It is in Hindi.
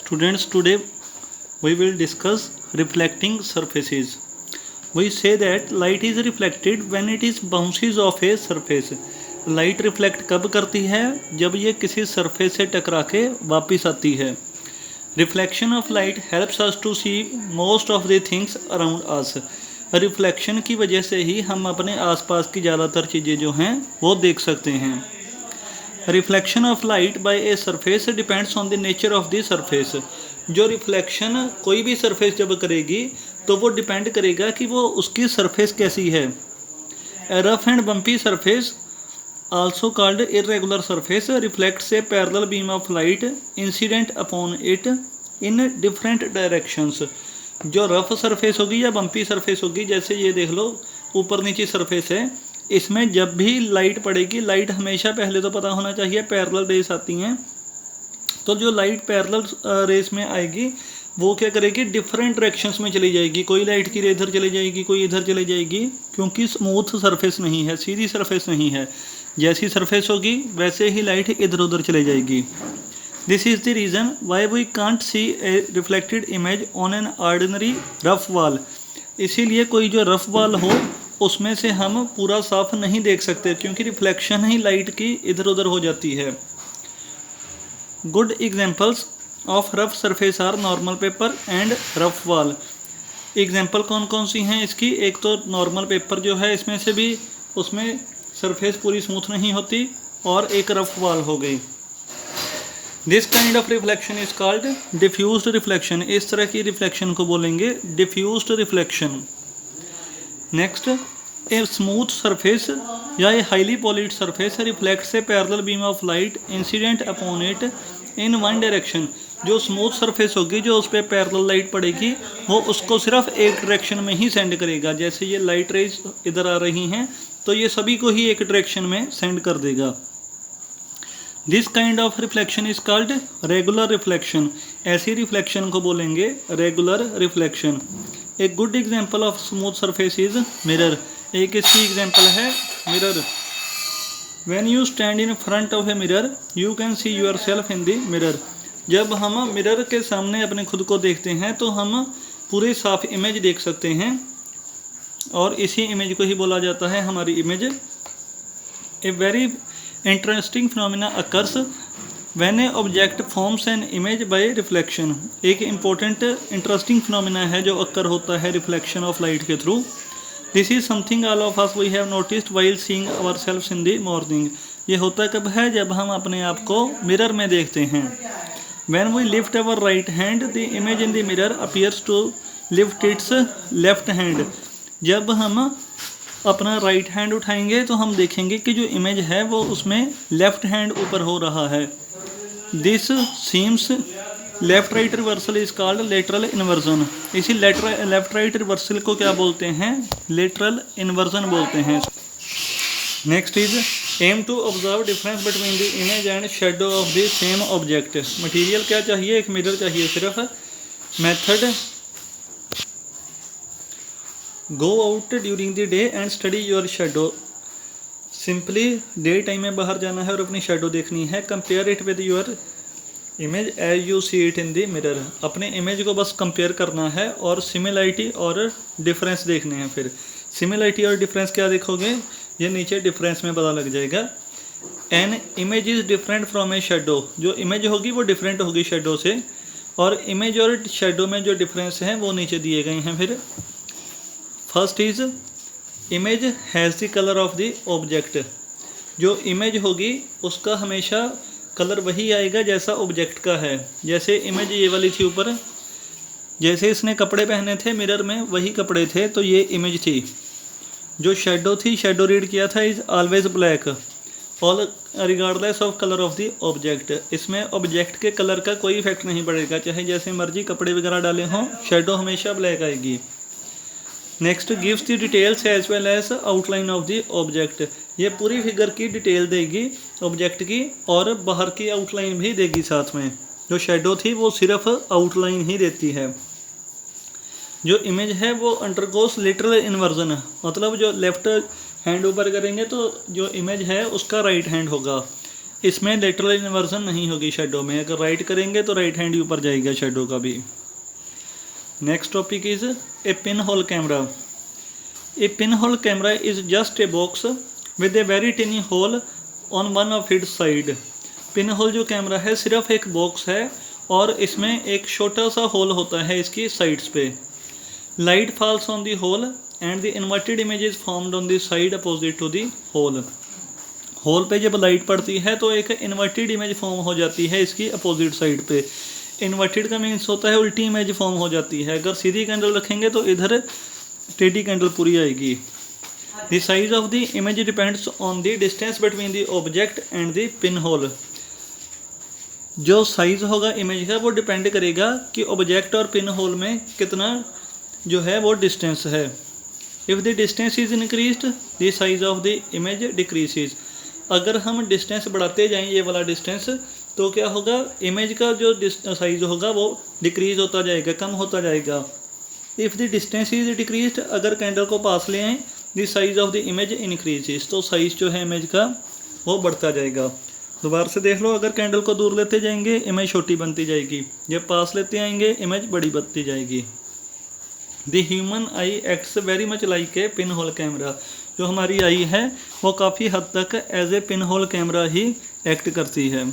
Students, today we will discuss reflecting surfaces. We say that light is reflected when it is bounces off a surface. Light reflect कब करती है? जब ये किसी सरफेस से टकरा के वापस आती है. Reflection of light helps us to see most of the things around us. Reflection की वजह से ही हम अपने आसपास की ज़्यादातर चीज़ें जो हैं वो देख सकते हैं. Reflection of light by a surface depends on the nature of the surface. जो रिफ्लेक्शन कोई भी सरफेस जब करेगी तो वो डिपेंड करेगा कि वो उसकी सरफेस कैसी है. ए rough and bumpy surface also called irregular surface reflects a parallel beam of light incident upon it in different directions. जो रफ सरफेस होगी या बम्पी सरफेस होगी, जैसे ये देख लो ऊपर नीचे सरफेस है, इसमें जब भी लाइट पड़ेगी, लाइट हमेशा पहले तो पता होना चाहिए पैरेलल रेस आती हैं. तो जो लाइट पैरेलल रेस में आएगी वो क्या करेगी, डिफरेंट डायरेक्शंस में चली जाएगी. कोई लाइट की रे इधर चली जाएगी, कोई इधर चली जाएगी, क्योंकि स्मूथ सरफेस नहीं है, सीधी सरफेस नहीं है. जैसी सरफेस होगी वैसे ही लाइट इधर उधर चले जाएगी. This is the reason why we can't see a reflected image on an ordinary rough wall. इसीलिए कोई जो रफ वॉल हो उसमें से हम पूरा साफ नहीं देख सकते, क्योंकि रिफ्लेक्शन ही लाइट की इधर उधर हो जाती है. Good examples of rough surface are normal paper and rough wall. Example कौन कौन सी हैं इसकी? एक तो नॉर्मल पेपर जो है, इसमें से भी उसमें सरफेस पूरी स्मूथ नहीं होती, और एक रफ वॉल हो गई. This kind of reflection is called diffused reflection. इस तरह की रिफ्लेक्शन को बोलेंगे diffused reflection. Next, a smooth surface या a highly polished surface reflects a parallel beam of light incident upon it in one direction. जो स्मूथ सरफेस होगी, जो उस पर पैरेलल लाइट पड़ेगी, वो उसको सिर्फ एक डायरेक्शन में ही सेंड करेगा. जैसे ये लाइट रेज इधर आ रही हैं तो ये सभी को ही एक डायरेक्शन में सेंड कर देगा. This kind of reflection is called regular reflection. ऐसी रिफ्लेक्शन को बोलेंगे रेगुलर रिफ्लेक्शन. एक good example of smooth surface is mirror. एक इसकी एग्जांपल है mirror. When you stand in front of a mirror you can see yourself in the mirror. जब हम मिरर के सामने अपने खुद को देखते हैं तो हम पूरे साफ इमेज देख सकते हैं, और इसी इमेज को ही बोला जाता है हमारी image. A very interesting phenomena occurs when a object forms an image by reflection. एक इम्पोर्टेंट इंटरेस्टिंग फिनोमिना है जो अकर होता है रिफ्लेक्शन ऑफ लाइट के through. This is something all of us we have noticed while seeing ourselves in the morning. ये होता कब है? जब हम अपने आप को मिरर में देखते हैं. When we lift our right hand the image in the mirror appears to lift its left hand. जब हम अपना राइट हैंड उठाएंगे तो हम देखेंगे कि जो इमेज है वो उसमें लेफ्ट हैंड ऊपर हो रहा है. This seems left right reversal is called lateral inversion. इसी लेफ्ट राइट रिवर्सल को क्या बोलते हैं? लेटरल इन्वर्जन बोलते हैं. Next is aim to observe difference between the image and shadow of the same object. Material क्या चाहिए? एक मिरर चाहिए सिर्फ. Method, go out during the day and study your shadow. Simply day time में बाहर जाना है और अपनी शेडो देखनी है. Compare it with your image as you see it in the mirror. अपने इमेज को बस कंपेयर करना है और सिमिलरिटी और डिफरेंस देखने हैं. फिर सिमिलरिटी और डिफरेंस क्या देखोगे? ये नीचे डिफरेंस में पता लग जाएगा. An image is different from a shadow. जो इमेज होगी वो डिफरेंट होगी शेडो से, और इमेज और शेडो में जो डिफरेंस हैं वो नीचे दिए गए हैं. फिर first is image has the colour of the object. जो इमेज होगी उसका हमेशा कलर वही आएगा जैसा ऑब्जेक्ट का है. जैसे इमेज ये वाली थी ऊपर, जैसे इसने कपड़े पहने थे मिरर में वही कपड़े थे, तो ये इमेज थी. जो शेडो थी, शेडो रीड किया था, is always black all regardless of colour of the object. इसमें ऑब्जेक्ट के कलर का कोई इफेक्ट नहीं पड़ेगा, चाहे जैसे मर्जी कपड़े वगैरह डाले हों, शेडो हमेशा ब्लैक आएगी. Next, gives the details as well as outline of the object. ये पूरी फिगर की डिटेल देगी ऑब्जेक्ट की, और बाहर की आउटलाइन भी देगी साथ में. जो शेडो थी वो सिर्फ आउटलाइन ही देती है. जो इमेज है वो अंडरगोस लिटरल इन्वर्जन, मतलब जो लेफ्ट हैंड ऊपर करेंगे तो जो इमेज है उसका राइट हैंड होगा, इसमें लेटरल इन्वर्जन नहीं होगी शेडो में, अगर राइट करेंगे तो राइट हैंड ऊपर जाएगा शेडो का भी। Next topic is a pin hole camera. A pin hole camera is just a box with a very tiny hole on one of its side. Pinhole जो कैमरा है सिर्फ एक बॉक्स है और इसमें एक छोटा सा होल होता है इसकी साइड्स पे। Light falls on the hole and the inverted image is formed on the side opposite to the hole. Hole पे जब लाइट पड़ती है तो एक इन्वर्टेड इमेज फॉर्म हो जाती है इसकी अपोजिट साइड पे। इन्वर्टेड का मीन्स होता है उल्टी इमेज फॉर्म हो जाती है। अगर सीधी कैंडल रखेंगे तो इधर टेढ़ी कैंडल पूरी आएगी। The size of the image depends on the distance between the object and the pin hole. जो साइज होगा इमेज का वो डिपेंड करेगा कि ऑब्जेक्ट और पिन होल में कितना जो है वो डिस्टेंस है। If the distance is increased the size of the image decreases. अगर हम डिस्टेंस बढ़ाते जाएं ये वाला डिस्टेंस तो क्या होगा, इमेज का जो साइज होगा वो डिक्रीज होता जाएगा, कम होता जाएगा। If the distance is decreased, अगर कैंडल को पास ले आए the size of the image increases, तो साइज जो है इमेज का वो बढ़ता जाएगा। दोबारा से देख लो, अगर कैंडल को दूर लेते जाएंगे इमेज छोटी बनती जाएगी, जब पास लेते आएंगे इमेज बड़ी बनती जाएगी। The human eye acts very much like a pin hole camera. जो हमारी आई है वो काफ़ी हद तक as a pin hole camera ही एक्ट करती है।